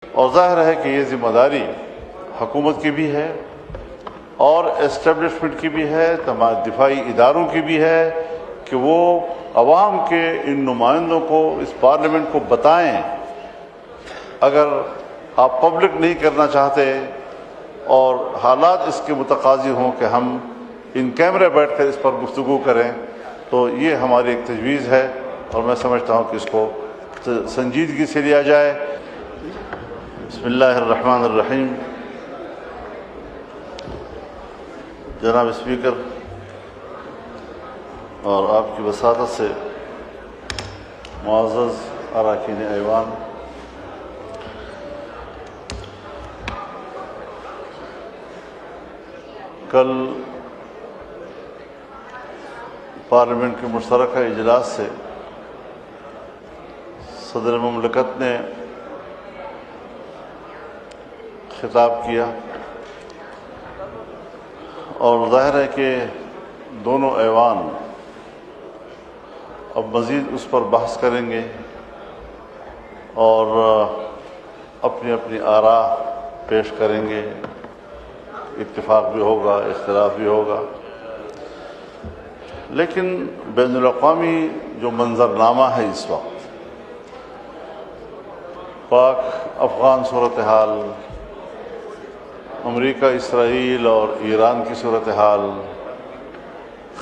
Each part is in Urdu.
اور ظاہر ہے کہ یہ ذمہ داری حکومت کی بھی ہے اور اسٹیبلشمنٹ کی بھی ہے، تمام دفاعی اداروں کی بھی ہے کہ وہ عوام کے ان نمائندوں کو، اس پارلیمنٹ کو بتائیں۔ اگر آپ پبلک نہیں کرنا چاہتے اور حالات اس کے متقاضی ہوں کہ ہم ان کیمرے بیٹھ کر اس پر گفتگو کریں، تو یہ ہماری ایک تجویز ہے اور میں سمجھتا ہوں کہ اس کو سنجیدگی سے لیا جائے۔ بسم اللہ الرحمن الرحیم۔ جناب اسپیکر اور آپ کی وساطت سے معزز اراکین ایوان، کل پارلیمنٹ کے مشترکہ اجلاس سے صدر مملکت نے خطاب کیا اور ظاہر ہے کہ دونوں ایوان اب مزید اس پر بحث کریں گے اور اپنی اپنی آراء پیش کریں گے، اتفاق بھی ہوگا، اختلاف بھی ہوگا، لیکن بین الاقوامی جو منظرنامہ ہے اس وقت، پاک افغان صورتحال، امریکہ اسرائیل اور ایران کی صورتحال،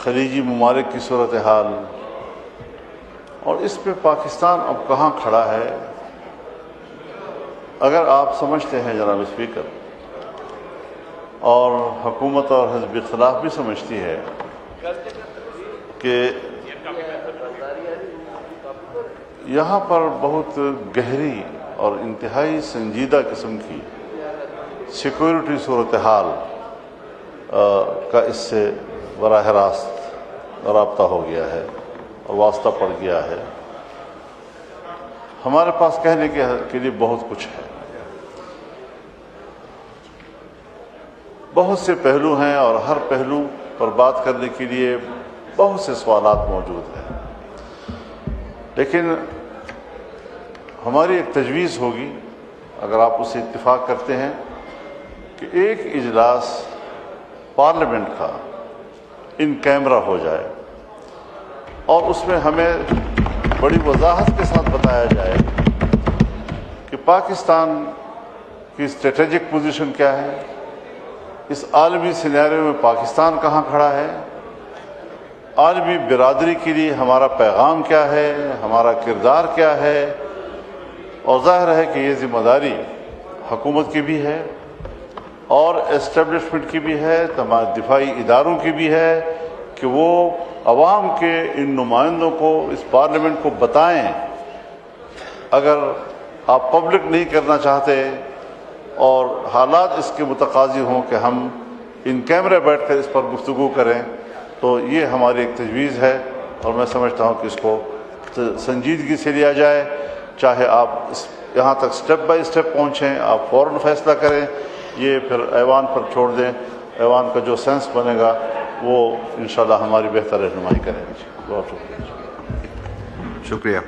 خلیجی ممالک کی صورتحال، اور اس پہ پاکستان اب کہاں کھڑا ہے۔ اگر آپ سمجھتے ہیں جناب اسپیکر، اور حکومت اور حزب اختلاف بھی سمجھتی ہے کہ یہاں پر بہت گہری اور انتہائی سنجیدہ قسم کی سیکورٹی صورتحال کا اس سے براہ راست رابطہ ہو گیا ہے اور واسطہ پڑ گیا ہے، ہمارے پاس کہنے کے لیے بہت کچھ ہے، بہت سے پہلو ہیں اور ہر پہلو پر بات کرنے کے لیے بہت سے سوالات موجود ہیں، لیکن ہماری ایک تجویز ہوگی، اگر آپ اسے اتفاق کرتے ہیں، کہ ایک اجلاس پارلیمنٹ کا ان کیمرہ ہو جائے اور اس میں ہمیں بڑی وضاحت کے ساتھ بتایا جائے کہ پاکستان کی اسٹریٹجک پوزیشن کیا ہے، اس عالمی سینیریو میں پاکستان کہاں کھڑا ہے، عالمی برادری کے لیے ہمارا پیغام کیا ہے، ہمارا کردار کیا ہے، اور ظاہر ہے کہ یہ ذمہ داری حکومت کی بھی ہے اور اسٹیبلشمنٹ کی بھی ہے، تمام دفاعی اداروں کی بھی ہے کہ وہ عوام کے ان نمائندوں کو، اس پارلیمنٹ کو بتائیں۔ اگر آپ پبلک نہیں کرنا چاہتے اور حالات اس کے متقاضی ہوں کہ ہم ان کیمرے بیٹھ کر اس پر گفتگو کریں، تو یہ ہماری ایک تجویز ہے اور میں سمجھتا ہوں کہ اس کو سنجیدگی سے لیا جائے، چاہے آپ یہاں تک سٹیپ بائی سٹیپ پہنچیں، آپ فوراً فیصلہ کریں، یہ پھر ایوان پر چھوڑ دیں، ایوان کا جو سینس بنے گا وہ انشاءاللہ ہماری بہتر رہنمائی کریں گے۔ بہت شکریہ۔ شکریہ۔